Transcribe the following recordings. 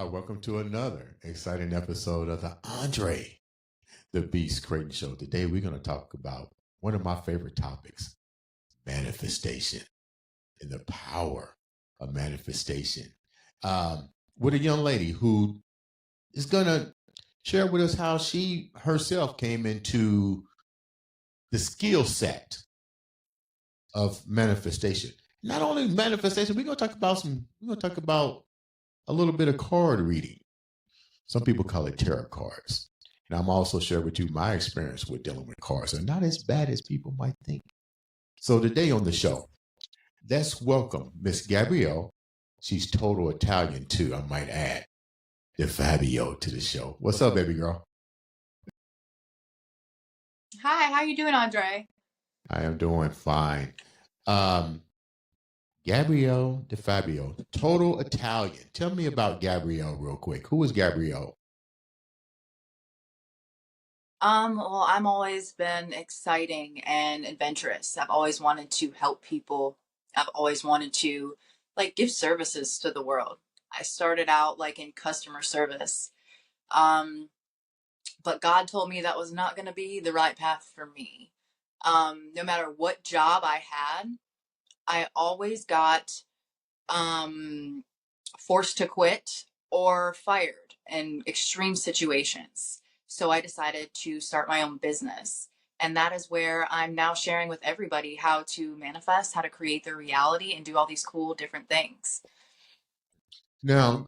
Welcome to another exciting episode of the Andre The Beast Crayton Show. Today, we're going to talk about one of my favorite topics, manifestation and the power of manifestation. With a young lady who is going to share with us how she herself came into the skill set of manifestation. Not only manifestation, we're going to talk about a little bit of card reading. Some people call it tarot cards. And I'm also share with you my experience with dealing with cards. They're not as bad as people might think. So today on the show, let's welcome Miss Gabrielle. She's total Italian too, I might add. Defabbio to the show. What's up, baby girl? Hi, how you doing, Andre? I am doing fine. Gabrielle Defabbio, total Italian. Tell me about Gabrielle real quick. Who is Gabrielle? Well, I'm always been exciting and adventurous. I've always wanted to help people. I've always wanted to give services to the world. I started out in customer service. But God told me that was not going to be the right path for me. No matter what job I had, I always got forced to quit or fired in extreme situations. So I decided to start my own business. And that is where I'm now sharing with everybody how to manifest, how to create their reality and do all these cool different things. Now,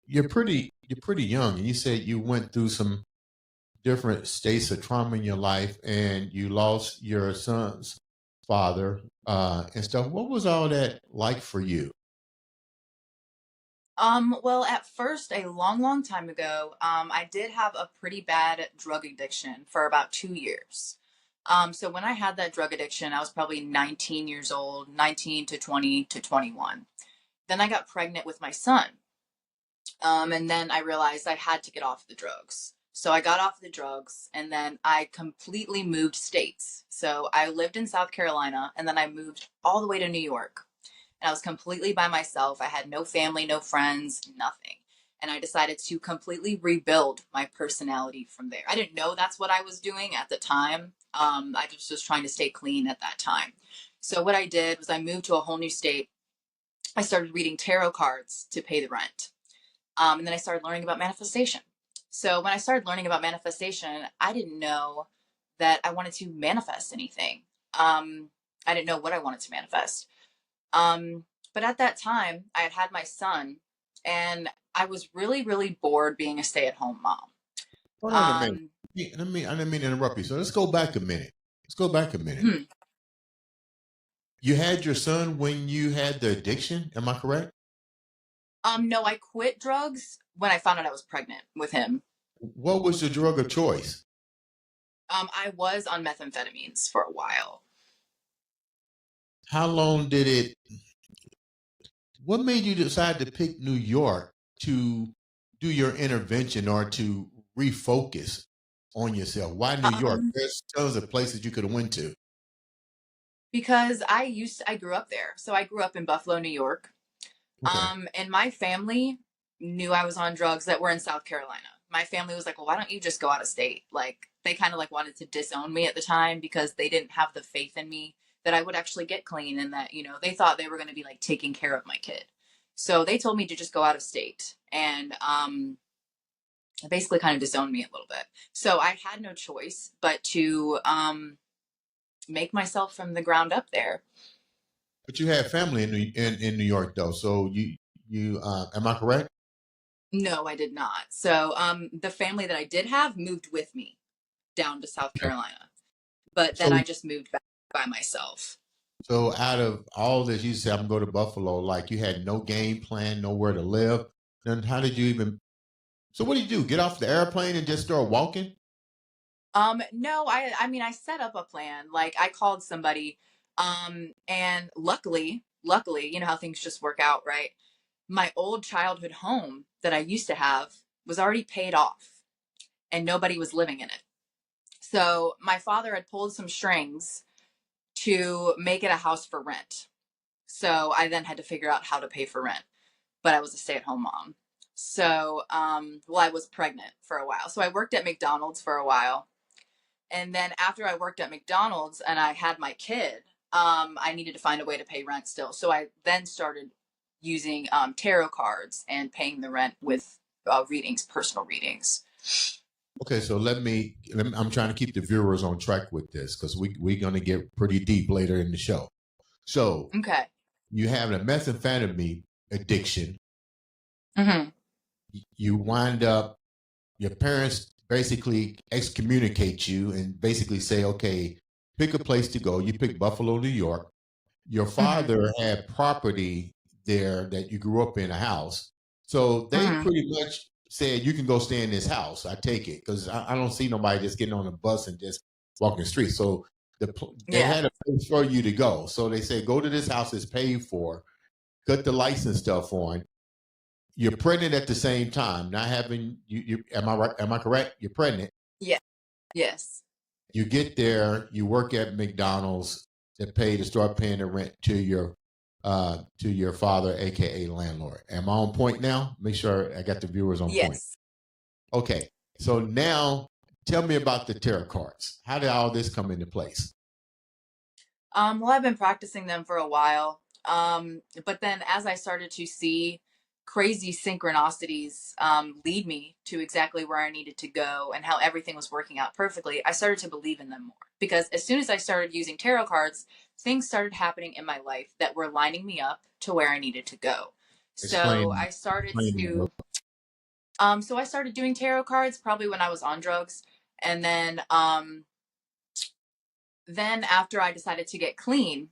you're pretty young, and you said you went through some different states of trauma in your life, and you lost your son's father and stuff. What was all that like for you? Well, at first, a long, long time ago, I did have a pretty bad drug addiction for about 2 years. So when I had that drug addiction, I was probably 19 years old, 19 to 20 to 21. Then I got pregnant with my son. And then I realized I had to get off the drugs. So I got off the drugs and then I completely moved states. So I lived in South Carolina and then I moved all the way to New York. And I was completely by myself. I had no family, no friends, nothing. And I decided to completely rebuild my personality from there. I didn't know that's what I was doing at the time. I just was trying to stay clean at that time. So what I did was I moved to a whole new state. I started reading tarot cards to pay the rent. And then I started learning about manifestation. So when I started learning about manifestation, I didn't know that I wanted to manifest anything. I didn't know what I wanted to manifest. But at that time, I had had my son, and I was really, really bored being a stay-at-home mom. Hold on a minute. I didn't mean to interrupt you. So let's go back a minute. You had your son when you had the addiction. Am I correct? No, I quit drugs when I found out I was pregnant with him. What was your drug of choice? I was on methamphetamines for a while. How long did it? What made you decide to pick New York to do your intervention or to refocus on yourself? Why New York? There's tons of places you could have went to. Because I grew up there. So I grew up in Buffalo, New York. Okay. And my family knew I was on drugs that were in South Carolina. My family was like, well, why don't you just go out of state? They kind of wanted to disown me at the time because they didn't have the faith in me that I would actually get clean and that, they thought they were going to be taking care of my kid. So they told me to just go out of state and basically kind of disowned me a little bit. So I had no choice but to make myself from the ground up there. But you had family in New York though, so you am I correct? No, I did not. So the family that I did have moved with me down to South Carolina, but then I just moved back by myself. So out of all this, you said I'm going to Buffalo, you had no game plan, nowhere to live. Then how did you even? So what did you do? Get off the airplane and just start walking? No, I mean, I set up a plan. I called somebody, and luckily, you know how things just work out, right? My old childhood home that I used to have was already paid off and nobody was living in it. So my father had pulled some strings to make it a house for rent. So I then had to figure out how to pay for rent, but I was a stay-at-home mom. So, well, I was pregnant for a while. So I worked at McDonald's for a while. And then after I worked at McDonald's and I had my kid, I needed to find a way to pay rent still. So I then started using tarot cards and paying the rent with readings, personal readings. Okay, so I'm trying to keep the viewers on track with this because we're going to get pretty deep later in the show. So Okay. you have a methamphetamine addiction. Mm-hmm. You wind up, your parents basically excommunicate you and basically say, okay, pick a place to go. You pick Buffalo, New York. Your father had property there that you grew up in, a house. So they pretty much said, you can go stay in this house. I take it because I don't see nobody just getting on a bus and just walking the street. So they had a place for you to go. So they said, go to this house, it's paid for, cut the license stuff on. You're pregnant at the same time, not having you am I right? Am I correct? You're pregnant. Yeah. Yes. You get there, you work at McDonald's to start paying the rent to your father, aka landlord. Am I on point now? Make sure I got the viewers on point. Okay. So now tell me about the tarot cards. How did all this come into place? Well, I've been practicing them for a while. But then as I started to see crazy synchronicities lead me to exactly where I needed to go and how everything was working out perfectly, I started to believe in them more. Because as soon as I started using tarot cards, things started happening in my life that were lining me up to where I needed to go. So I started to so I started doing tarot cards probably when I was on drugs. And then after I decided to get clean,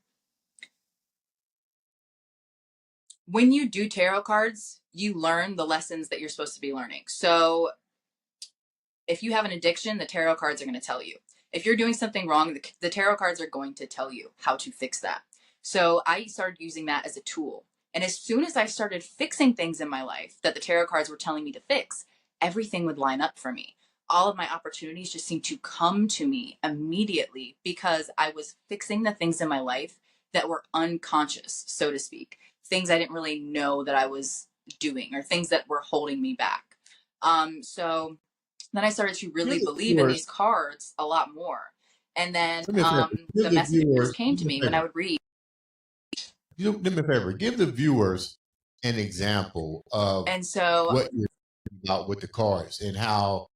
when you do tarot cards, you learn the lessons that you're supposed to be learning. So if you have an addiction, the tarot cards are going to tell you. If you're doing something wrong, the tarot cards are going to tell you how to fix that. So I started using that as a tool. And as soon as I started fixing things in my life that the tarot cards were telling me to fix, everything would line up for me. All of my opportunities just seemed to come to me immediately because I was fixing the things in my life that were unconscious, so to speak. Things I didn't really know that I was doing or things that were holding me back. So then I started to really believe in these cards a lot more. And then the messages came to me when I would read. Do me a favor, give the viewers an example of what you're talking about with the cards and how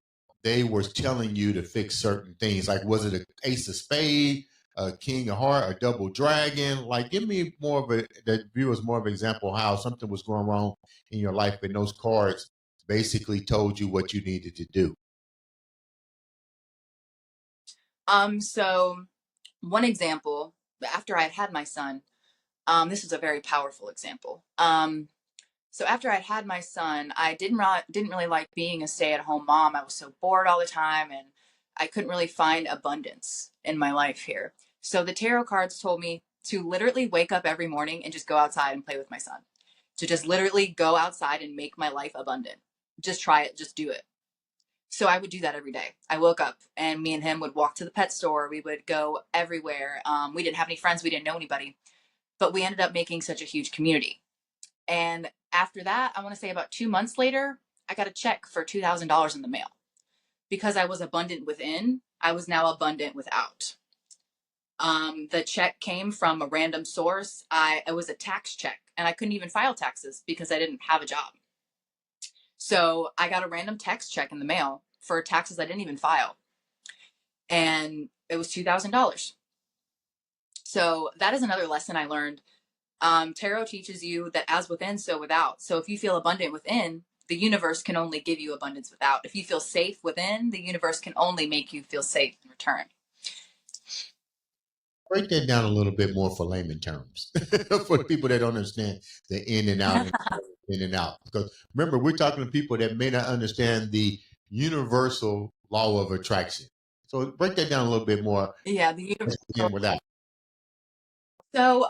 they were telling you to fix certain things. Like, was it an ace of spade, a king of heart, a double dragon? Like, give me the viewers more of an example how something was going wrong in your life and those cards basically told you what you needed to do. So one example, after I had my son, this was a very powerful example. So after I'd had my son, I didn't really like being a stay-at-home mom. I was so bored all the time and I couldn't really find abundance in my life here. So the tarot cards told me to literally wake up every morning and just go outside and play with my son. To just literally go outside and make my life abundant. Just try it, just do it. So I would do that every day. I woke up and me and him would walk to the pet store. We would go everywhere. We didn't have any friends. We didn't know anybody, but we ended up making such a huge community. And after that, I want to say about 2 months later, I got a check for $2,000 in the mail. Because I was abundant within, I was now abundant without. The check came from a random source. It was a tax check and I couldn't even file taxes because I didn't have a job. So I got a random tax check in the mail for taxes I didn't even file. And it was $2,000. So that is another lesson I learned. Tarot teaches you that as within, so without. So if you feel abundant within, the universe can only give you abundance without. If you feel safe within, the universe can only make you feel safe in return. Break that down a little bit more for layman terms for people that don't understand the in and out in and out. Because remember, we're talking to people that may not understand the universal law of attraction. So break that down a little bit more. Yeah, the universal. Without. So,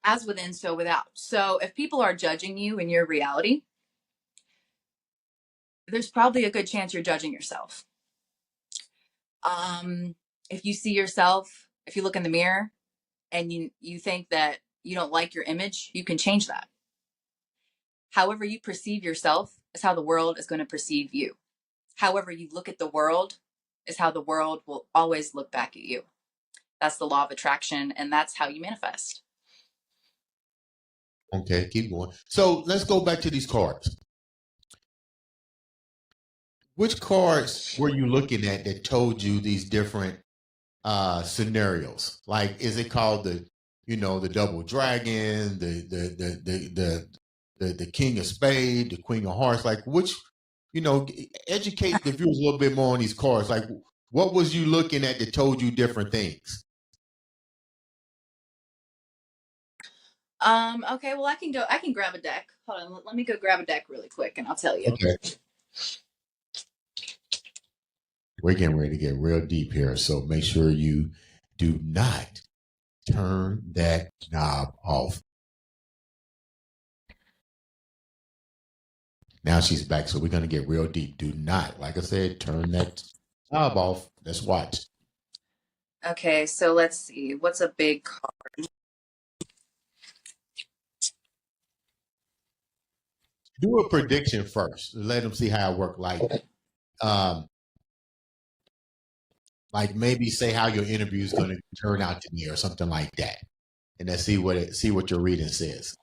as within, so without. So if people are judging you in your reality, there's probably a good chance you're judging yourself. If you see yourself, if you look in the mirror and you think that you don't like your image, you can change that. However you perceive yourself is how the world is going to perceive you. However you look at the world is how the world will always look back at you. That's the law of attraction, and that's how you manifest. Okay, keep going. So let's go back to these cards. Which cards were you looking at that told you these different scenarios? Like, is it called the double dragon, the king of spade, the queen of hearts? Like, which, educate the viewers a little bit more on these cards. Like, what was you looking at that told you different things? Okay, well, I can grab a deck. Hold on, let me go grab a deck really quick and I'll tell you. Okay. We're getting ready to get real deep here, so make sure you do not turn that knob off. Now she's back, so we're going to get real deep. Do not, like I said, turn that knob off. Let's watch. Okay, so let's see. What's a big card? Do a prediction first. Let them see how it works. Like maybe say how your interview is going to turn out to be, or something like that, and then see what your reading says.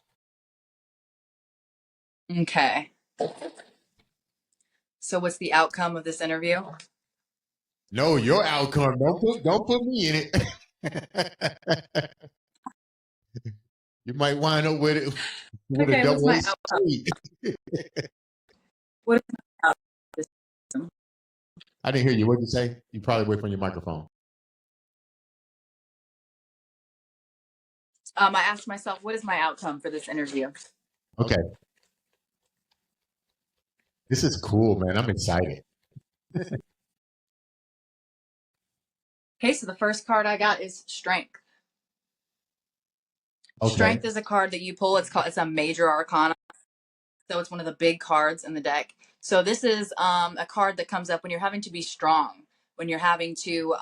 Okay. So what's the outcome of this interview? No, your outcome. Don't put me in it. You might wind up with it with Okay, a what's double my A outcome? spade. What is my outcome? I didn't hear you. What did you say? You probably away from your microphone. I asked myself, what is my outcome for this interview? Okay. This is cool, man. I'm excited. Okay, so the first card I got is Strength. Okay. Strength is a card that you pull. It's a major arcana. So it's one of the big cards in the deck. So this is a card that comes up when you're having to be strong, when you're having to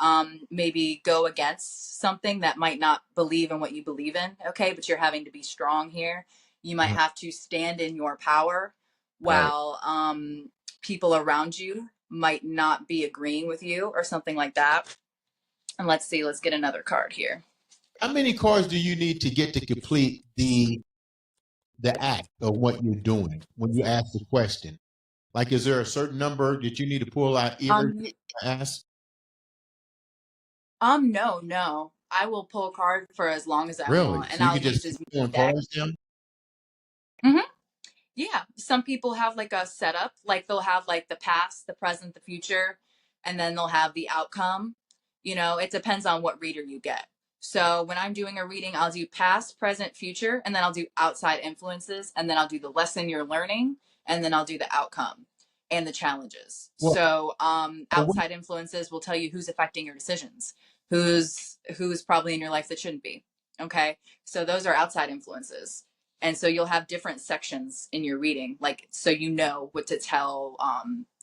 maybe go against something that might not believe in what you believe in. Okay, but you're having to be strong here. You might have to stand in your power while people around you might not be agreeing with you or something like that. And let's see, let's get another card here. How many cards do you need to get to complete the act of what you're doing when you ask the question? Like, is there a certain number that you need to pull out every ask? No. I will pull a card for as long as I Really? want, and So you I'll can use just as keep many pulling decks. cards down? Mm-hmm. Yeah, some people have like a setup, like they'll have like the past, the present, the future, and then they'll have the outcome. It depends on what reader you get. So when I'm doing a reading, I'll do past, present, future, and then I'll do outside influences, and then I'll do the lesson you're learning, and then I'll do the outcome and the challenges. Well, so outside influences will tell you who's affecting your decisions, who's probably in your life that shouldn't be. Okay, so those are outside influences. And so you'll have different sections in your reading, like so you know what to tell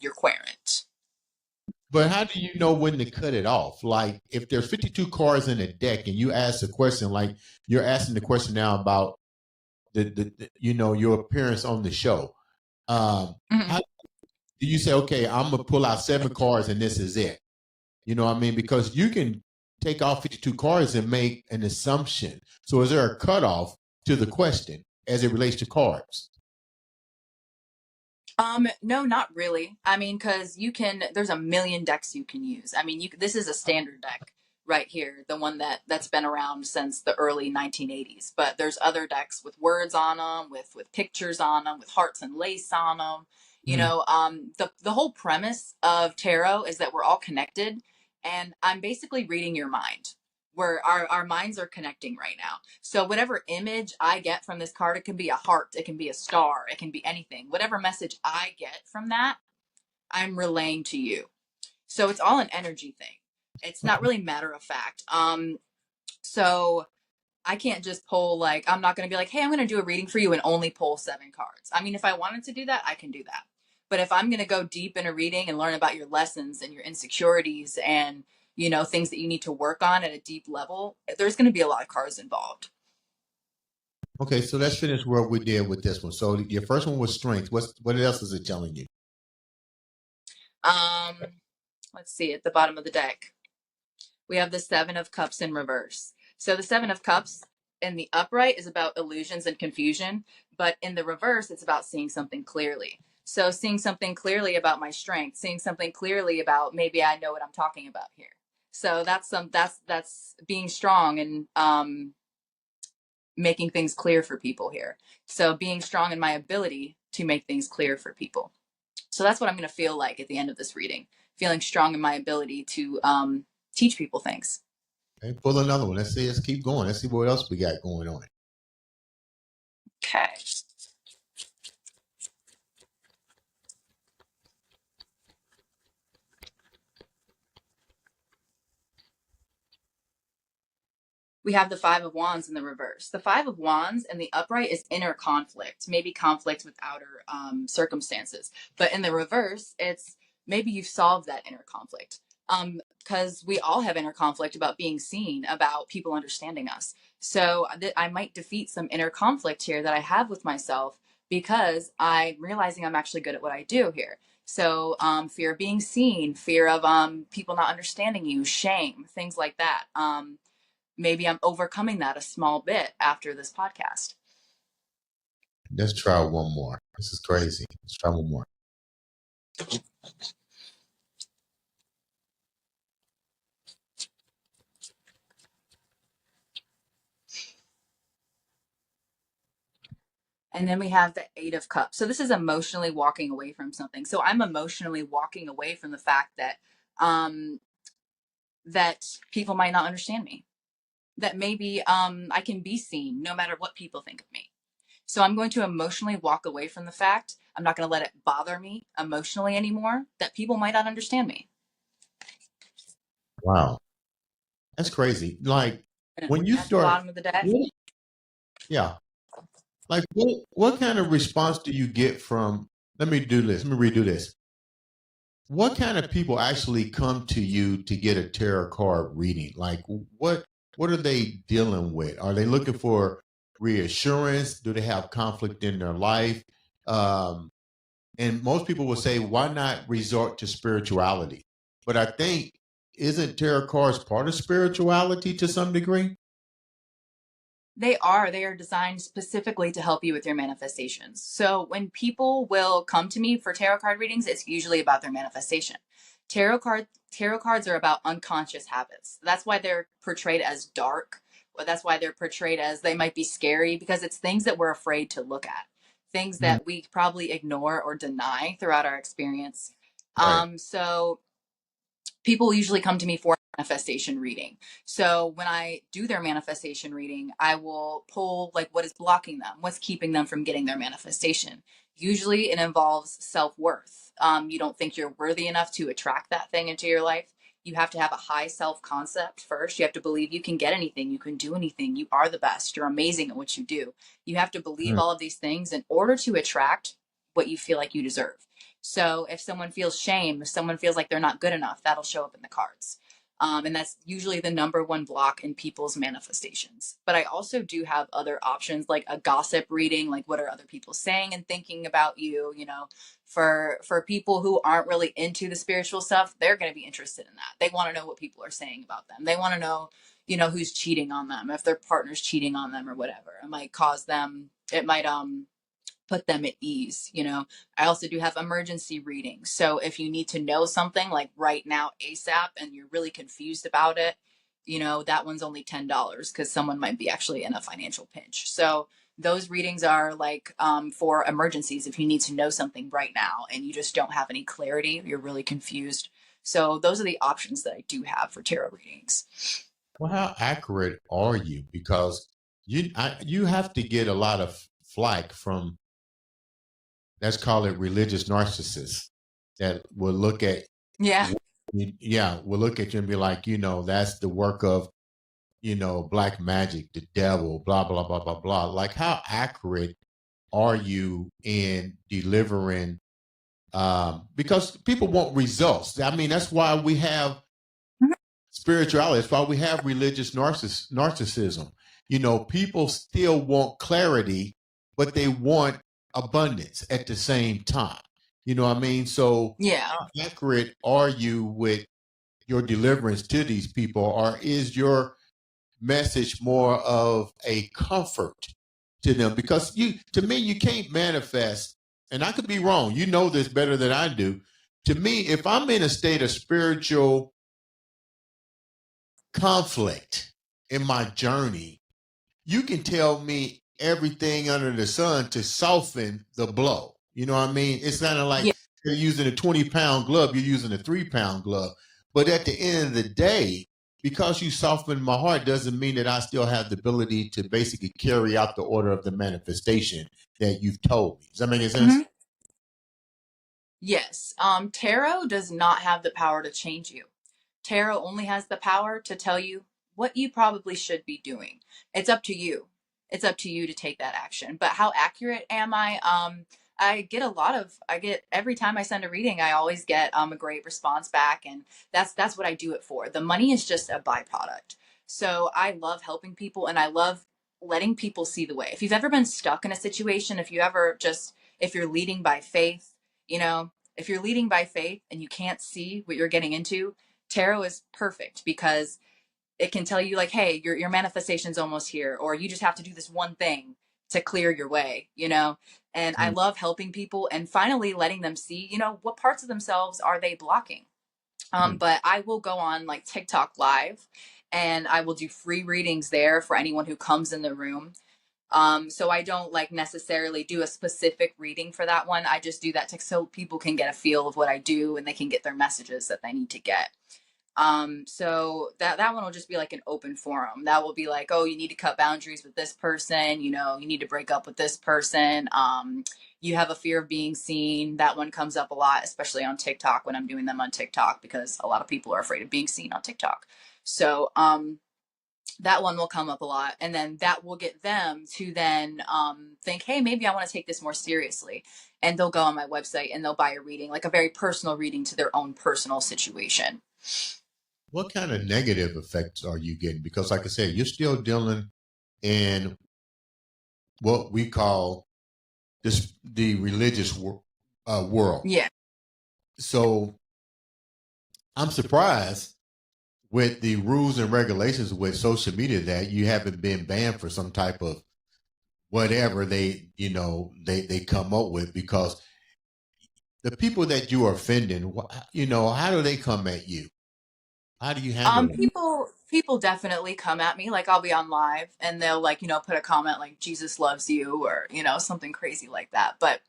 your querent. But how do you know when to cut it off? Like, if there's 52 cards in a deck and you ask a question, like you're asking the question now about the your appearance on the show. How do you say, okay, I'm gonna pull out 7 cards and this is it? You know what I mean? Because you can take off 52 cards and make an assumption. So is there a cutoff to the question as it relates to cards? No, not really. I mean, because there's a million decks you can use. I mean, this is a standard deck right here, the one that's been around since the early 1980s. But there's other decks with words on them, with pictures on them, with hearts and lace on them. The whole premise of tarot is that we're all connected, and I'm basically reading your mind. Where our minds are connecting right now. So whatever image I get from this card, it can be a heart, it can be a star, it can be anything. Whatever message I get from that, I'm relaying to you. So it's all an energy thing. It's not really matter of fact. So I can't just pull, I'm not going to be like, hey, I'm going to do a reading for you and only pull 7 cards. I mean, if I wanted to do that, I can do that. But if I'm going to go deep in a reading and learn about your lessons and your insecurities and things that you need to work on at a deep level, there's going to be a lot of cards involved. Okay, so let's finish what we did with this one. So your first one was strength. What else is it telling you? Let's see, at the bottom of the deck, we have the Seven of Cups in reverse. So the Seven of Cups in the upright is about illusions and confusion, but in the reverse, it's about seeing something clearly. So seeing something clearly about my strength, seeing something clearly about maybe I know what I'm talking about here. So that's being strong and making things clear for people here. So being strong in my ability to make things clear for people. So that's what I'm going to feel like at the end of this reading, feeling strong in my ability to teach people things. Okay, pull another one. Let's see. Let's keep going. Let's see what else we got going on. Okay. We have the Five of Wands in the reverse. The Five of Wands in the upright is inner conflict, maybe conflict with outer circumstances. But in the reverse, it's maybe you've solved that inner conflict. Because we all have inner conflict about being seen, about people understanding us. So I might defeat some inner conflict here that I have with myself because I'm realizing I'm actually good at what I do here. So fear of being seen, fear of people not understanding you, shame, things like that. Maybe I'm overcoming that a small bit after this podcast. Let's try one more. This is crazy. Let's try one more. And then we have the Eight of Cups. So this is emotionally walking away from something. So I'm emotionally walking away from the fact that that people might not understand me. That maybe I can be seen no matter what people think of me. So I'm going to emotionally walk away from the fact, I'm not going to let it bother me emotionally anymore, that people might not understand me. Wow. That's crazy. Like when you At start, the bottom of the deck. yeah. Like what kind of response do you get from, let me redo this. What kind of people actually come to you to get a tarot card reading? Like what are they dealing with? Are they looking for reassurance? Do they have conflict in their life? And most people will say, why not resort to spirituality? But I think, isn't tarot cards part of spirituality to some degree? They are designed specifically to help you with your manifestations. So when people will come to me for tarot card readings, it's usually about their manifestation. Tarot cards are about unconscious habits. That's why they're portrayed as dark. Well, that's why they're portrayed as they might be scary, because it's things that we're afraid to look at, things Mm, that we probably ignore or deny throughout our experience. right. So people usually come to me for manifestation reading. So when I do their manifestation reading, I will pull like what is blocking them, what's keeping them from getting their manifestation. Usually it involves self-worth. You don't think you're worthy enough to attract that thing into your life. You have to have a high self-concept first. You have to believe you can get anything, you can do anything, you are the best, you're amazing at what you do. You have to believe Mm, all of these things in order to attract what you feel like you deserve. So if someone feels shame, if someone feels like they're not good enough, that'll show up in the cards. And that's usually the number one block in people's manifestations. But I also do have other options, like a gossip reading, like what are other people saying and thinking about you, for people who aren't really into the spiritual stuff, they're going to be interested in that. They want to know what people are saying about them. They want to know, who's cheating on them, if their partner's cheating on them or whatever. It might put them at ease. I also do have emergency readings. So if you need to know something like right now ASAP and you're really confused about it, that one's only $10 because someone might be actually in a financial pinch. So those readings are like for emergencies, if you need to know something right now and you just don't have any clarity, you're really confused. So those are the options that I do have for tarot readings. well, how accurate are you? Because you have to get a lot of flack from, let's call it religious narcissists, that will look at, Yeah. yeah, will look at you and be like, that's the work of, black magic, the devil, blah, blah, blah, blah, blah. Like, how accurate are you in delivering? Because people want results. I mean, that's why we have spirituality. That's why we have religious narcissism. You know, people still want clarity, but they want abundance at the same time. You know what I mean? So, Yeah. how accurate are you with your deliverance to these people, or is your message more of a comfort to them? Because to me, you can't manifest, and I could be wrong. You know this better than I do. To me, if I'm in a state of spiritual conflict in my journey, you can tell me everything under the sun to soften the blow. You know what I mean? It's kind of like Yeah. you're using a 20-pound glove, you're using a 3-pound glove. But at the end of the day, because you softened my heart doesn't mean that I still have the ability to basically carry out the order of the manifestation that you've told me. Does that make any sense? Mhm. Yes. Tarot does not have the power to change you. Tarot only has the power to tell you what you probably should be doing. It's up to you. It's up to you to take that action. But how accurate am I? I get every time I send a reading, I always get a great response back, and that's what I do it for. The money is just a byproduct. So I love helping people, and I love letting people see the way. If you've ever been stuck in a situation, if you're leading by faith, if you're leading by faith and you can't see what you're getting into, tarot is perfect because it can tell you like, hey, your manifestation's almost here, or you just have to do this one thing to clear your way. And I Mm. love helping people and finally letting them see, what parts of themselves are they blocking. Mm. But I will go on like TikTok live and I will do free readings there for anyone who comes in the room. So I don't like necessarily do a specific reading for that one. I just do that so people can get a feel of what I do and they can get their messages that they need to get. So that one will just be like an open forum. That will be like, oh, you need to cut boundaries with this person. You need to break up with this person. You have a fear of being seen. That one comes up a lot, especially on TikTok when I'm doing them on TikTok, because a lot of people are afraid of being seen on TikTok. So, that one will come up a lot, and then that will get them to then think, hey, maybe I want to take this more seriously, and they'll go on my website and they'll buy a reading, like a very personal reading to their own personal situation. What kind of negative effects are you getting? Because, like I said, you're still dealing in what we call the religious world. Yeah. So I'm surprised with the rules and regulations with social media that you haven't been banned for some type of whatever they come up with, because the people that you are offending, how do they come at you? How do you handle it? People definitely come at me. Like I'll be on live and they'll like, put a comment like Jesus loves you, or, something crazy like that. But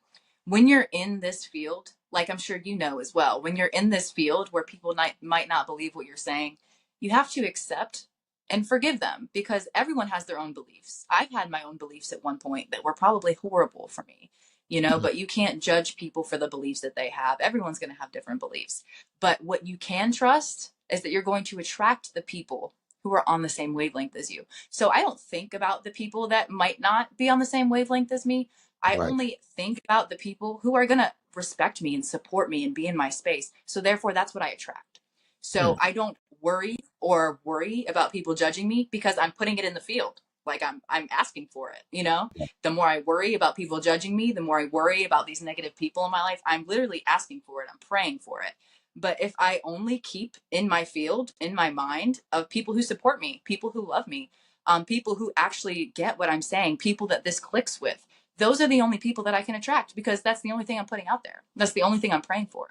when you're in this field, like I'm sure you know as well, when you're in this field where people might not believe what you're saying, you have to accept and forgive them because everyone has their own beliefs. I've had my own beliefs at one point that were probably horrible for me, Mm. but you can't judge people for the beliefs that they have. Everyone's going to have different beliefs. But what you can trust is that you're going to attract the people who are on the same wavelength as you. So I don't think about the people that might not be on the same wavelength as me. I Right. only think about the people who are going to respect me and support me and be in my space. So therefore, that's what I attract. So Mm. I don't worry about people judging me because I'm putting it in the field. Like I'm asking for it. The more I worry about people judging me, the more I worry about these negative people in my life. I'm literally asking for it. I'm praying for it. But if I only keep in my field, in my mind, of people who support me, people who love me, people who actually get what I'm saying, people that this clicks with, those are the only people that I can attract because that's the only thing I'm putting out there. That's the only thing I'm praying for,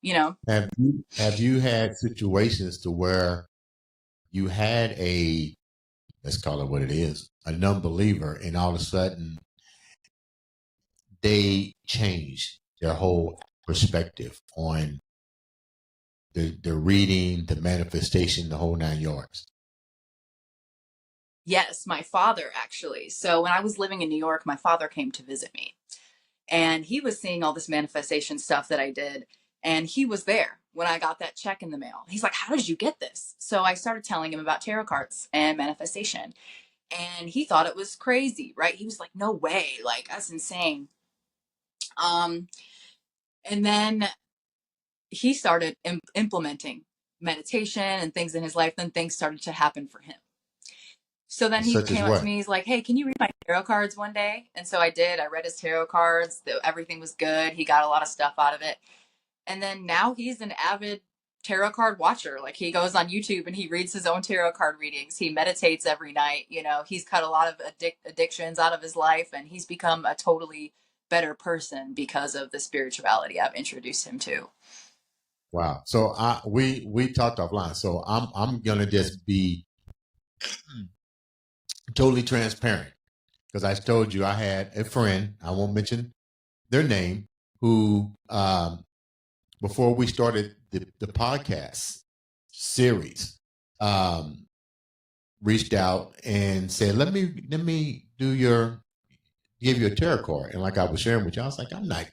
you know? Have you had situations to where you had let's call it what it is, a non-believer, and all of a sudden they changed their whole perspective on the reading, the manifestation, the whole 9 yards? Yes, my father actually. So when I was living in New York, my father came to visit me and he was seeing all this manifestation stuff that I did. And he was there when I got that check in the mail. He's like, how did you get this? So I started telling him about tarot cards and manifestation. And he thought it was crazy, right? He was like, no way. Like, that's insane. Um, and then he started implementing meditation and things in his life, then things started to happen for him. So then he Such as came up to what? me. He's like, "Hey, can you read my tarot cards one day?" And so I did. I read his tarot cards. Everything was good. He got a lot of stuff out of it. And then now he's an avid tarot card watcher. Like, he goes on YouTube and he reads his own tarot card readings. He meditates every night. You know, he's cut a lot of addictions out of his life, and he's become a totally better person because of the spirituality I've introduced him to. Wow. So we talked offline. So I'm gonna just be totally transparent, because I told you I had a friend, I won't mention their name, who before we started the podcast series, reached out and said, let me give you a tarot card. And like I was sharing with you, I was like, I'm not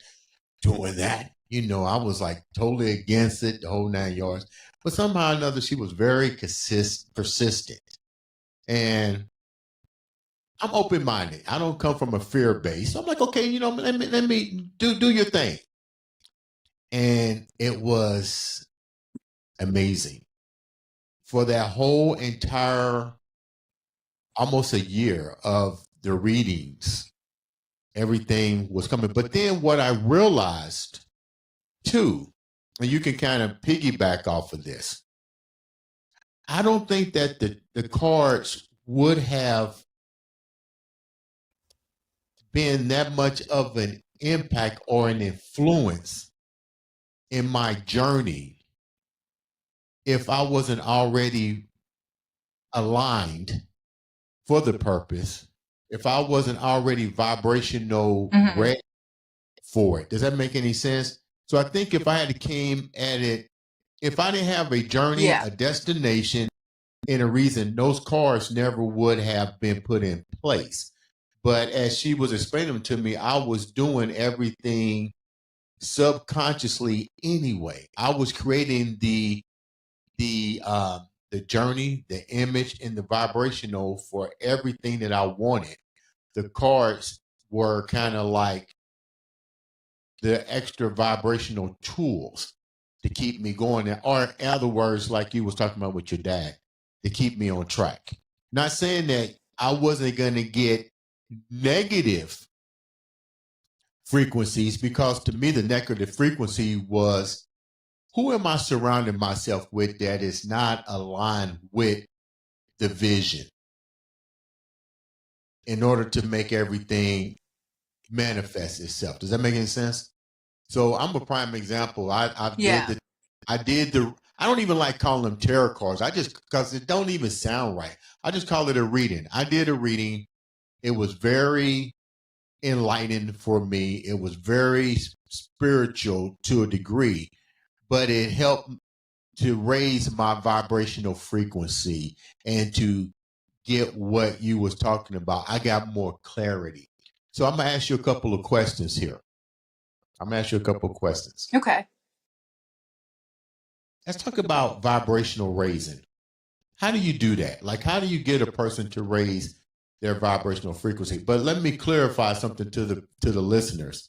doing that. You know, I was like totally against it, the whole 9 yards. But somehow or another, she was very persistent. And I'm open-minded. I don't come from a fear base. So I'm like, okay, you know, let me do your thing. And it was amazing. For that whole entire almost a year of the readings, everything was coming. But then what I realized too, and you can kind of piggyback off of this, I don't think that the cards would have been that much of an impact or an influence in my journey if I wasn't already aligned for the purpose, if I wasn't already vibrational ready for it. Does that make any sense? So I think if I had came at it, if I didn't have a journey, a destination, and a reason, those cards never would have been put in place. But as she was explaining to me, I was doing everything subconsciously anyway. I was creating the journey, the image, and the vibrational for everything that I wanted. The cards were kind of like the extra vibrational tools to keep me going. Or in other words, like you was talking about with your dad, to keep me on track. Not saying that I wasn't going to get negative frequencies, because to me, the negative frequency was, who am I surrounding myself with that is not aligned with the vision in order to make everything manifest itself? Does that make any sense? So I'm a prime example. I don't even like calling them tarot cards. Because it don't even sound right. I just call it a reading. I did a reading. It was very enlightening for me. It was very spiritual to a degree, but it helped to raise my vibrational frequency and to get what you was talking about. I got more clarity. So I'm going to ask you a couple of questions here. Okay. Let's talk about vibrational raising. How do you do that? Like, how do you get a person to raise their vibrational frequency? But let me clarify something to the listeners.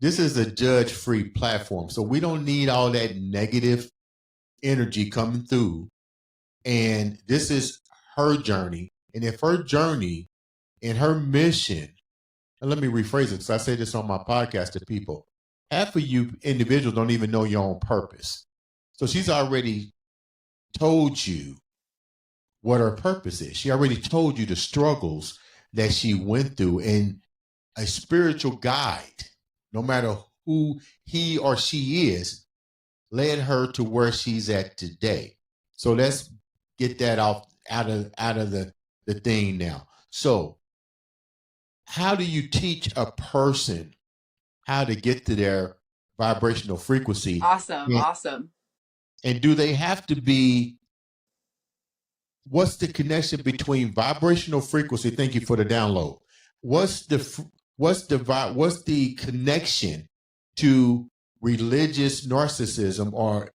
This is a judge-free platform, so we don't need all that negative energy coming through. And this is her journey. And if her journey and her mission, and let me rephrase it, because I say this on my podcast to people, half of you individuals don't even know your own purpose. So she's already told you what her purpose is. She already told you the struggles that she went through, and a spiritual guide, no matter who he or she is, led her to where she's at today. So let's get that out of the thing now. So how do you teach a person how to get to their vibrational frequency? Awesome. And do they have to be, what's the connection between vibrational frequency? Thank you for the download. What's the connection to religious narcissism, or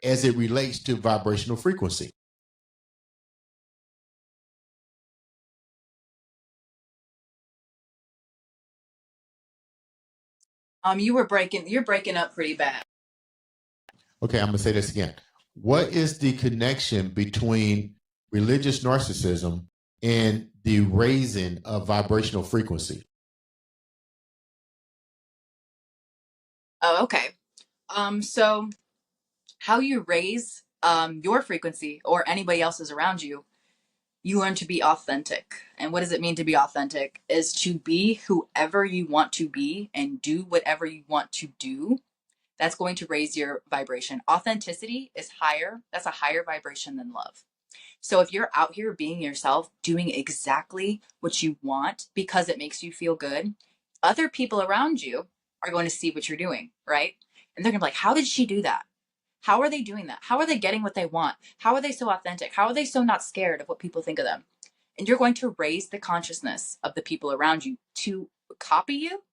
as it relates to vibrational frequency? You're breaking up pretty bad. Okay, I'm gonna say this again. What is the connection between religious narcissism and the raising of vibrational frequency? Oh, okay. So how you raise your frequency or anybody else's around you, you learn to be authentic. And what does it mean to be authentic? Is to be whoever you want to be and do whatever you want to do. That's going to raise your vibration. Authenticity is higher. That's a higher vibration than love. So if you're out here being yourself, doing exactly what you want because it makes you feel good, other people around you are going to see what you're doing, right? And they're going to be like, how did she do that? How are they doing that? How are they getting what they want? How are they so authentic? How are they so not scared of what people think of them? And you're going to raise the consciousness of the people around you to copy you,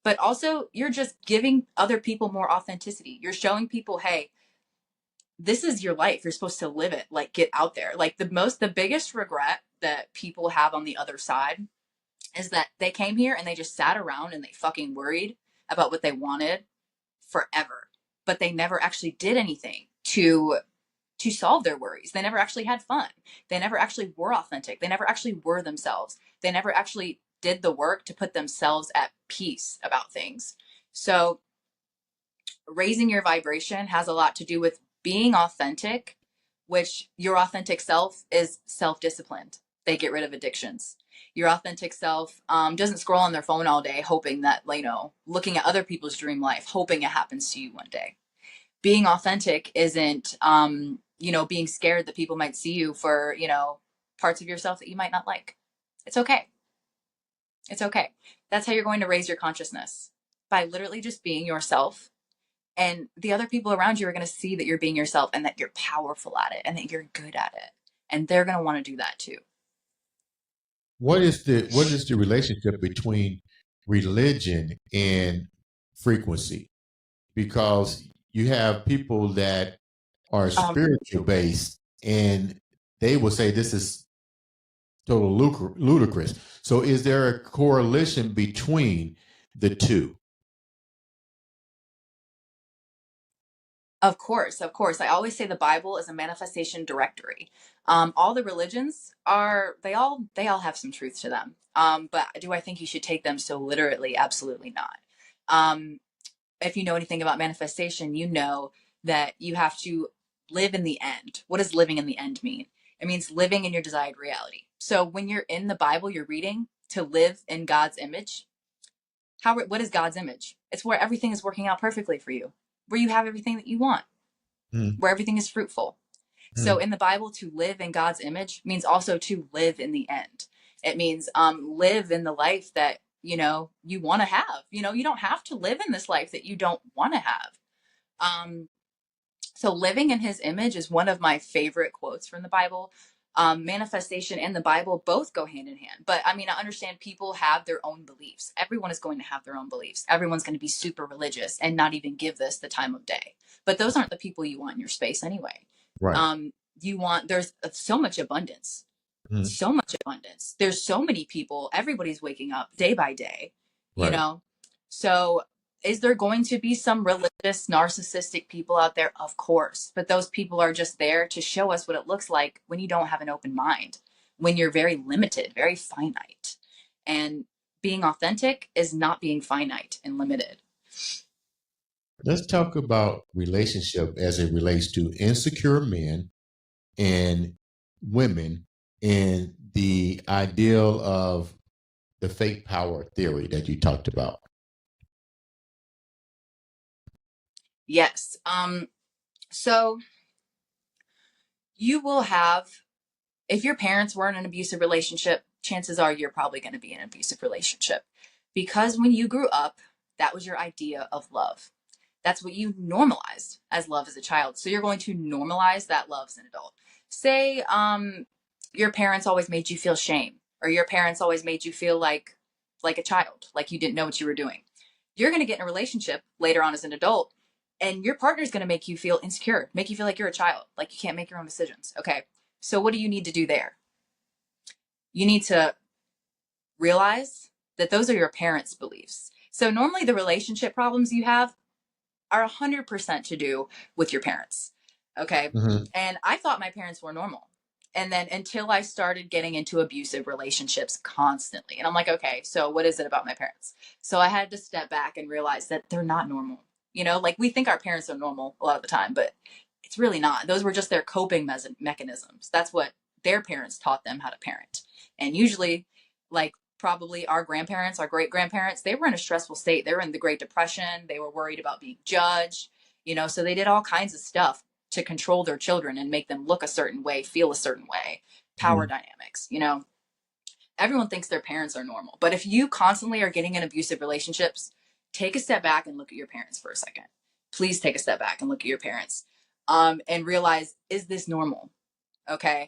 but also you're just giving other people more authenticity. You're showing people, hey, this is your life. You're supposed to live it. Like, get out there. Like, the biggest regret that people have on the other side is that they came here and they just sat around and they fucking worried about what they wanted forever, but they never actually did anything to solve their worries. They never actually had fun. They never actually were authentic. They never actually were themselves. They never actually did the work to put themselves at peace about things. So raising your vibration has a lot to do with being authentic, which your authentic self is self-disciplined. They get rid of addictions. Your authentic self doesn't scroll on their phone all day hoping that, looking at other people's dream life, hoping it happens to you one day. Being authentic isn't, being scared that people might see you for, parts of yourself that you might not like. It's okay. It's okay. That's how you're going to raise your consciousness, by literally just being yourself. And the other people around you are going to see that you're being yourself and that you're powerful at it and that you're good at it. And they're going to want to do that too. What is the relationship between religion and frequency? Because you have people that are spiritual based and they will say this is total ludicrous. So is there a correlation between the two? Of course, of course. I always say the Bible is a manifestation directory. All the religions are they all have some truth to them. But do I think you should take them so literally? Absolutely not. Um, if you know anything about manifestation, you know that you have to live in the end. What does living in the end mean? It means living in your desired reality. So when you're in the Bible, you're reading to live in God's image. What is God's image? It's where everything is working out perfectly for you, where you have everything that you want, Mm, where everything is fruitful. So mm. in the Bible, to live in God's image means also to live in the end. It means live in the life that you want to have. You don't have to live in this life that you don't want to have. Um, so living in his image is one of my favorite quotes from the Bible. Manifestation and the Bible both go hand in hand. But I mean, I understand people have their own beliefs. Everyone is going to have their own beliefs. Everyone's going to be super religious and not even give this the time of day. But those aren't the people you want in your space anyway. Right. There's so much abundance, Mm, so much abundance. There's so many people. Everybody's waking up day by day, you right. know? So is there going to be some religious, narcissistic people out there? Of course. But those people are just there to show us what it looks like when you don't have an open mind, when you're very limited, very finite. And being authentic is not being finite and limited. Let's talk about relationship as it relates to insecure men and women and the ideal of the fake power theory that you talked about. Yes. So you will have, if your parents were in an abusive relationship, chances are you're probably going to be in an abusive relationship, because when you grew up, that was your idea of love. That's what you normalized as love as a child. So you're going to normalize that love as an adult. Say your parents always made you feel shame, or your parents always made you feel like a child, like you didn't know what you were doing. You're going to get in a relationship later on as an adult, and your partner's going to make you feel insecure, make you feel like you're a child, like you can't make your own decisions. Okay. So what do you need to do there? You need to realize that those are your parents' beliefs. So normally the relationship problems you have are 100% to do with your parents. Okay. Hmm. And I thought my parents were normal. And then until I started getting into abusive relationships constantly. And I'm like, okay, so what is it about my parents? So I had to step back and realize that they're not normal. Like we think our parents are normal a lot of the time, but it's really not. Those were just their coping mechanisms. That's what their parents taught them how to parent. And usually, like probably our grandparents, our great grandparents, they were in a stressful state. They were in the Great Depression. They were worried about being judged, so they did all kinds of stuff to control their children and make them look a certain way, feel a certain way, power dynamics. Everyone thinks their parents are normal. But if you constantly are getting in abusive relationships, take a step back and look at your parents for a second. Please take a step back and look at your parents, and realize, is this normal? Okay.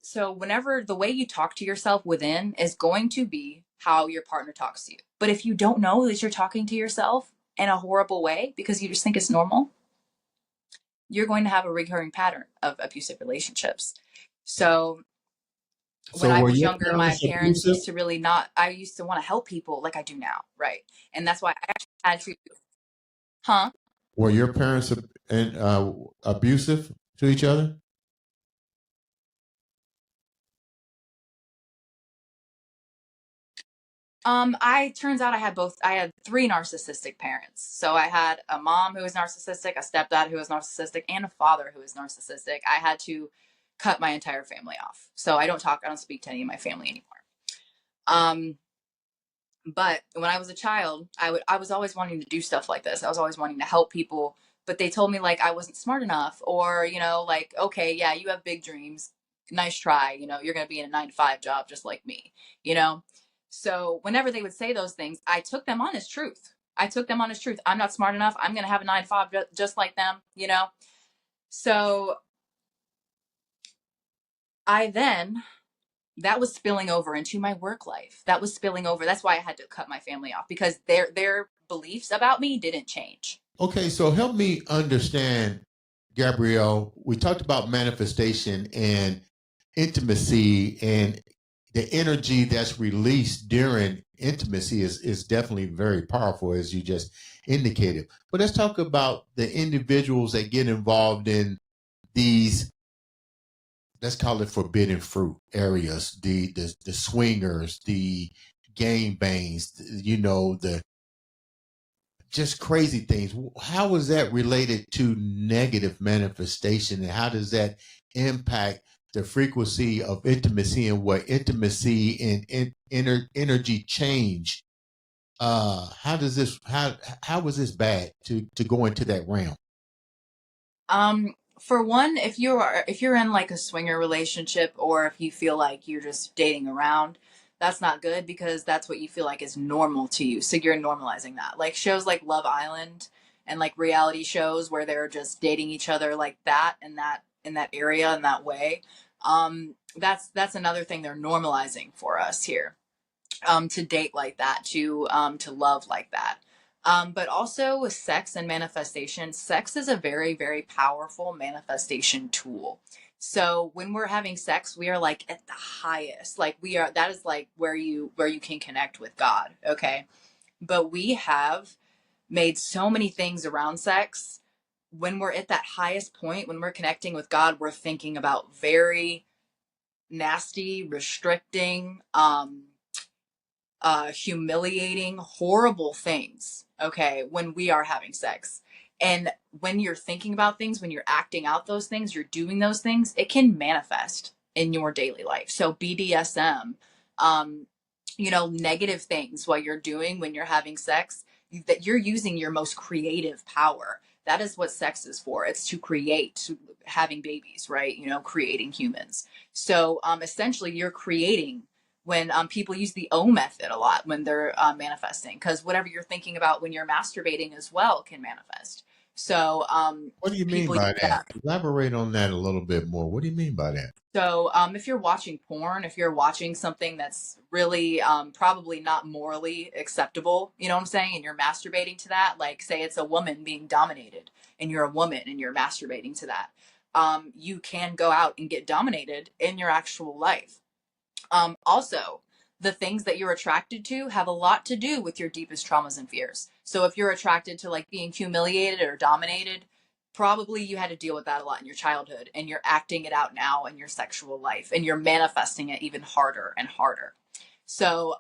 So whenever the way you talk to yourself within is going to be how your partner talks to you. But if you don't know that you're talking to yourself in a horrible way because you just think it's normal, you're going to have a recurring pattern of abusive relationships. So when So I were was your younger, my parents parents abusive? used to really not, I used to want to help people like I do now. Right. And that's why I actually had to, huh? Were your parents abusive to each other? I turns out I had three narcissistic parents. So I had a mom who was narcissistic, a stepdad who was narcissistic, and a father who was narcissistic. I had to cut my entire family off. So I don't speak to any of my family anymore. Um, but when I was a child, I was always wanting to do stuff like this. I was always wanting to help people, but they told me like I wasn't smart enough, or like, okay, yeah, you have big dreams, nice try, you're going to be in a 9 to 5 job just like me, you know. So whenever they would say those things, I took them on as truth. I'm not smart enough. I'm going to have a 9 to 5 just like them. So I then that was spilling over into my work life. That was spilling over. That's why I had to cut my family off, because their beliefs about me didn't change. Okay, so help me understand, Gabrielle. We talked about manifestation and intimacy, and the energy that's released during intimacy is definitely very powerful, as you just indicated. But let's talk about the individuals that get involved in these, let's call it forbidden fruit areas, the swingers, the game bangs, the just crazy things. How is that related to negative manifestation, and how does that impact the frequency of intimacy, and what intimacy and energy change? How was this bad to go into that realm? For one, if you're in like a swinger relationship, or if you feel like you're just dating around, that's not good, because that's what you feel like is normal to you. So you're normalizing that. Like shows like Love Island and like reality shows where they're just dating each other like that, in that area, in that way. That's another thing they're normalizing for us here. To date like that, to love like that. But also with sex and manifestation, sex is a very, very powerful manifestation tool. So when we're having sex, we are like at the highest, like that is like where you can connect with God. Okay. But we have made so many things around sex. When we're at that highest point, when we're connecting with God, we're thinking about very nasty, restricting, humiliating, horrible things, okay, when we are having sex. And when you're thinking about things, when you're acting out those things, you're doing those things, it can manifest in your daily life. So BDSM, um, negative things while you're doing when you're having sex, that you're using your most creative power. That is what sex is for. It's to create, having babies, right? Creating humans. So essentially, you're creating when people use the O method a lot when they're manifesting, because whatever you're thinking about when you're masturbating as well can manifest. So What do you mean people use by that? that. Elaborate on that a little bit more. What do you mean by that? So if you're watching porn, if you're watching something that's really probably not morally acceptable, you know what I'm saying, and you're masturbating to that, like say it's a woman being dominated and you're a woman and you're masturbating to that, you can go out and get dominated in your actual life. Also, the things that you're attracted to have a lot to do with your deepest traumas and fears. So if you're attracted to like being humiliated or dominated, probably you had to deal with that a lot in your childhood, and you're acting it out now in your sexual life, and you're manifesting it even harder and harder. So,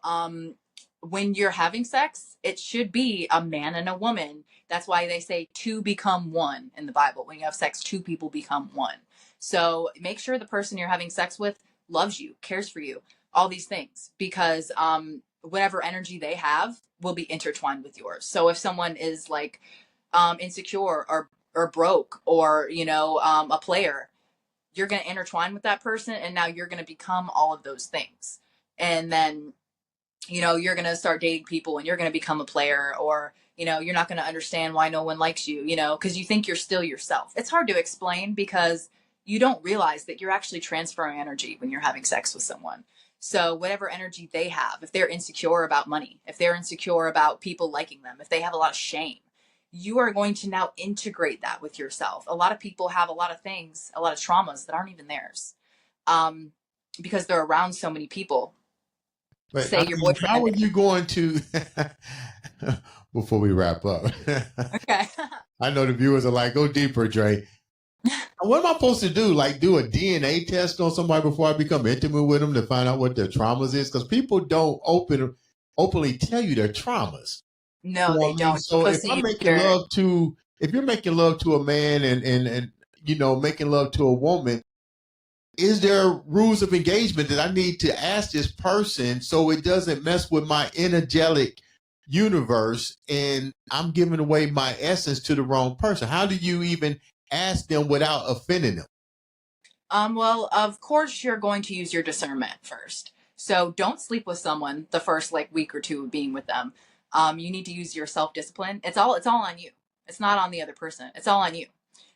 when you're having sex, it should be a man and a woman. That's why they say two become one in the Bible. When you have sex, two people become one. So make sure the person you're having sex with loves you, cares for you, all these things, because whatever energy they have will be intertwined with yours. So if someone is like insecure or broke, or a player, you're going to intertwine with that person, and now you're going to become all of those things. And then you're going to start dating people, and you're going to become a player, or you're not going to understand why no one likes you, because you think you're still yourself. It's hard to explain because you don't realize that you're actually transferring energy when you're having sex with someone. So whatever energy they have, if they're insecure about money, if they're insecure about people liking them, if they have a lot of shame, you are going to now integrate that with yourself. A lot of people have a lot of things, a lot of traumas that aren't even theirs, because they're around so many people. But Say your boyfriend. how are you going to, before we wrap up? Okay. I know the viewers are like, go deeper, Dre. What am I supposed to do? Like do a DNA test on somebody before I become intimate with them to find out what their traumas is? Because people don't openly tell you their traumas. No, they don't. So if I'm making love to, if you're making love to a man and making love to a woman, is there rules of engagement that I need to ask this person so it doesn't mess with my energetic universe and I'm giving away my essence to the wrong person? How do you even ask them without offending them? Well, of course you're going to use your discernment first. So don't sleep with someone the first week or two of being with them. You need to use your self-discipline. It's all on you. It's not on the other person. It's all on you.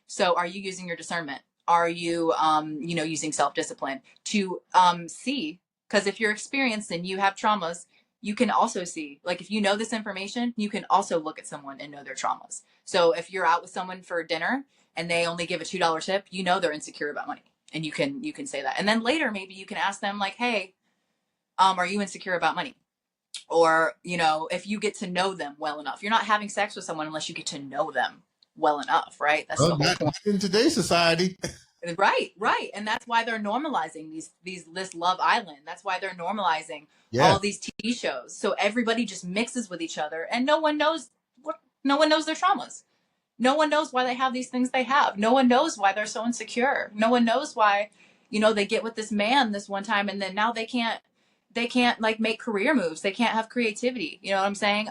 So are you using your discernment? Are you, using self-discipline to see? Because if you're experienced and you have traumas, you can also see, like if you know this information, you can also look at someone and know their traumas. So if you're out with someone for dinner and they only give a $2 tip, they're insecure about money. And you can say that. And then later, maybe you can ask them like, hey, are you insecure about money? Or, if you get to know them well enough, you're not having sex with someone unless you get to know them well enough, right? That's the whole point. In today's society. Right. And that's why they're normalizing this Love Island. That's why they're normalizing all these TV shows. So everybody just mixes with each other, and no one knows their traumas. No one knows why they have these things they have. No one knows why they're so insecure. No one knows why, they get with this man this one time and then now they can't like make career moves. They can't have creativity. You know what I'm saying?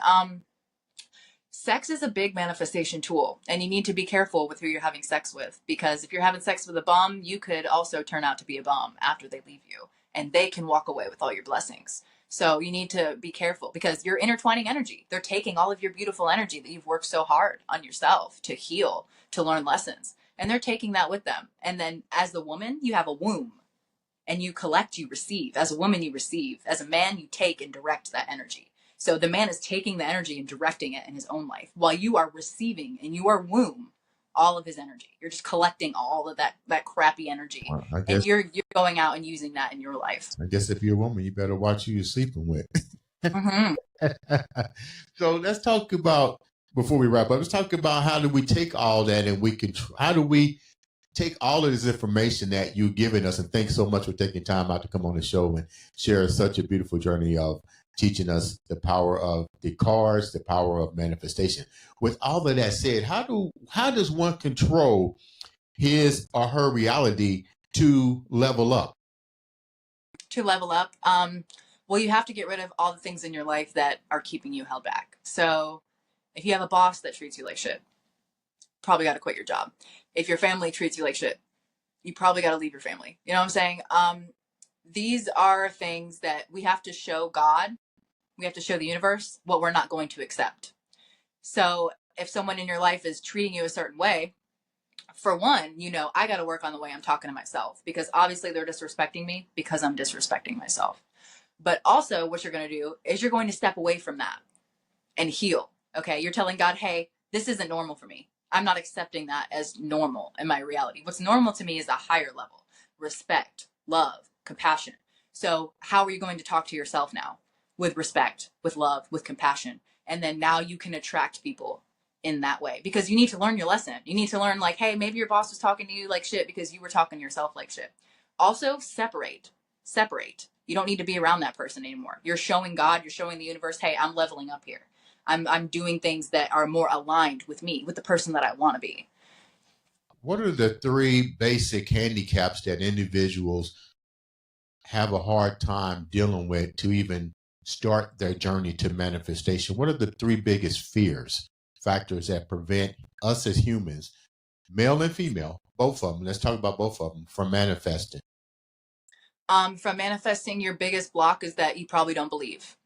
Sex is a big manifestation tool, and you need to be careful with who you're having sex with, because if you're having sex with a bum, you could also turn out to be a bum after they leave you, and they can walk away with all your blessings. So you need to be careful because you're intertwining energy. They're taking all of your beautiful energy that you've worked so hard on yourself to heal, to learn lessons, and they're taking that with them. And then as the woman, you have a womb, and you collect, you receive. As a woman, you receive. As a man, you take and direct that energy. So the man is taking the energy and directing it in his own life, while you are receiving in your womb all of his energy. You're just collecting all of that crappy energy, and you're going out and using that in your life. I guess if you're a woman, you better watch who you're sleeping with. So let's talk about, before we wrap up, let's talk about how do we take all that and how do we take all of this information that you've given us, and thanks so much for taking time out to come on the show and share such a beautiful journey of teaching us the power of the cards, the power of manifestation. With all of that said, how does one control his or her reality to level up? To level up, well, you have to get rid of all the things in your life that are keeping you held back. So if you have a boss that treats you like shit, probably got to quit your job. If your family treats you like shit, you probably got to leave your family. You know what I'm saying? These are things that we have to show God. We have to show the universe what we're not going to accept. So if someone in your life is treating you a certain way, for one, I got to work on the way I'm talking to myself, because obviously they're disrespecting me because I'm disrespecting myself. But also what you're going to do is you're going to step away from that and heal. Okay. You're telling God, hey, this isn't normal for me. I'm not accepting that as normal in my reality. What's normal to me is a higher level: respect, love, compassion. So how are you going to talk to yourself now? With respect, with love, with compassion. And then now you can attract people in that way, because you need to learn your lesson. You need to learn, like, hey, maybe your boss was talking to you like shit because you were talking to yourself like shit. Also, separate. You don't need to be around that person anymore. You're showing God, you're showing the universe, hey, I'm leveling up here. I'm doing things that are more aligned with me, with the person that I want to be. What are the three basic handicaps that individuals have a hard time dealing with to even start their journey to manifestation? What are the three biggest factors that prevent us as humans, male and female, both of them, let's talk about both of them, from manifesting? From manifesting, your biggest block is that you probably don't believe.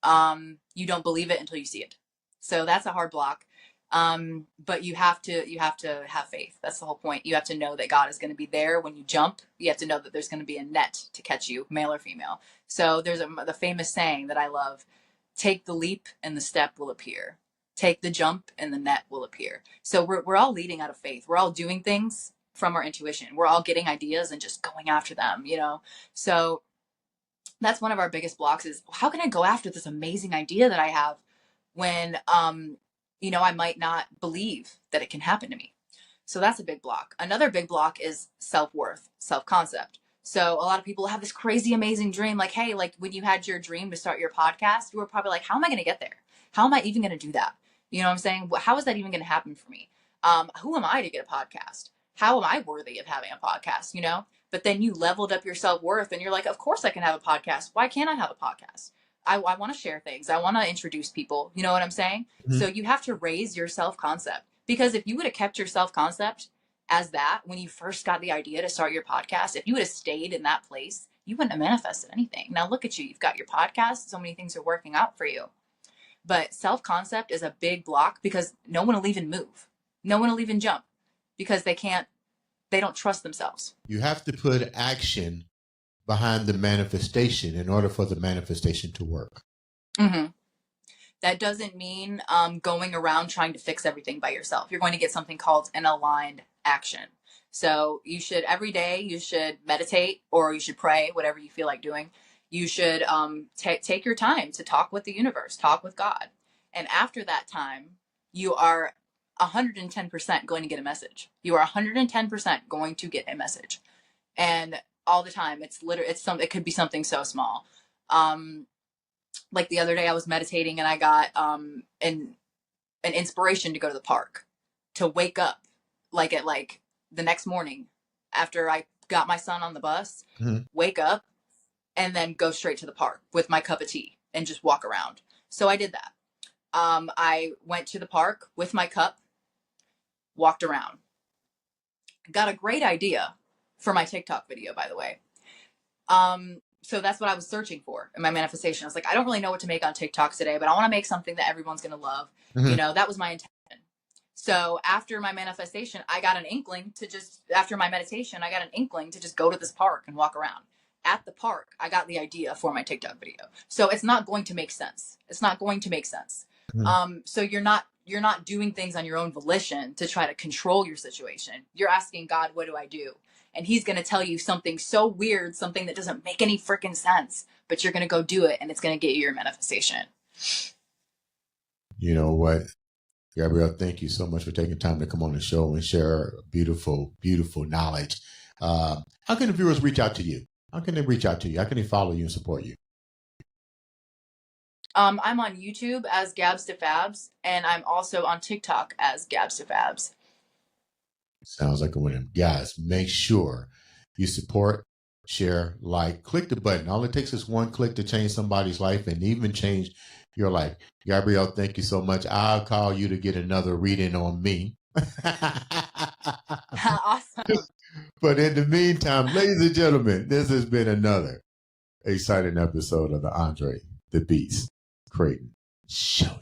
You don't believe it until you see it. So that's a hard block. But you have to have faith. That's the whole point. You have to know that God is going to be there when you jump. You have to know that there's going to be a net to catch you, male or female. So there's the famous saying that I love: take the leap and the step will appear. Take the jump and the net will appear. So we're all leading out of faith. We're all doing things from our intuition. We're all getting ideas and just going after them, So that's one of our biggest blocks is, how can I go after this amazing idea that I have when, I might not believe that it can happen to me. So that's a big block. Another big block is self-worth, self-concept. So a lot of people have this crazy, amazing dream. Like, hey, like when you had your dream to start your podcast, you were probably like, how am I going to get there? How am I even going to do that? You know what I'm saying? How is that even going to happen for me? Who am I to get a podcast? How am I worthy of having a podcast? But then you leveled up your self-worth and you're like, of course I can have a podcast. Why can't I have a podcast? I want to share things. I want to introduce people. You know what I'm saying? Mm-hmm. So you have to raise your self-concept, because if you would have kept your self-concept as that when you first got the idea to start your podcast, if you would have stayed in that place, you wouldn't have manifested anything. Now look at you. You've got your podcast. So many things are working out for you. But self-concept is a big block, because no one will even move. No one will even jump, because they don't trust themselves. You have to put action behind the manifestation in order for the manifestation to work. Mm-hmm. That doesn't mean going around trying to fix everything by yourself. You're going to get something called an aligned action. So every day you should meditate, or you should pray, whatever you feel like doing. You should take your time to talk with the universe, talk with God. And after that time, you are 110% going to get a message. You are 110% going to get a message. And all the time, it could be something so small. Like the other day I was meditating and I got an inspiration to go to the park, to wake up like at like the next morning after I got my son on the bus, mm-hmm. Wake up and then go straight to the park with my cup of tea and just walk around. So I did that. I went to the park with my cup, walked around, got a great idea for my TikTok video, by the way. So that's what I was searching for in my manifestation. I was like, I don't really know what to make on TikTok today, but I want to make something that everyone's going to love. Mm-hmm. That was my intention. So after my manifestation, after my meditation, I got an inkling to just go to this park and walk around. At the park, I got the idea for my TikTok video. So it's not going to make sense. Mm-hmm. So you're not doing things on your own volition to try to control your situation. You're asking God, what do I do? And he's going to tell you something so weird, something that doesn't make any freaking sense, but you're going to go do it, and it's going to get you your manifestation. You know what, Gabrielle, thank you so much for taking time to come on the show and share beautiful, beautiful knowledge. How can the viewers reach out to you? How can they reach out to you? How can they follow you and support you? I'm on YouTube as Gabs Defabbs, and I'm also on TikTok as Gabs Defabbs. Sounds like a winner. Guys, make sure you support, share, like, click the button. All it takes is one click to change somebody's life and even change your life. Gabrielle, thank you so much. I'll call you to get another reading on me. Awesome. But in the meantime, ladies and gentlemen, this has been another exciting episode of the Andre The Beast Crayton Show.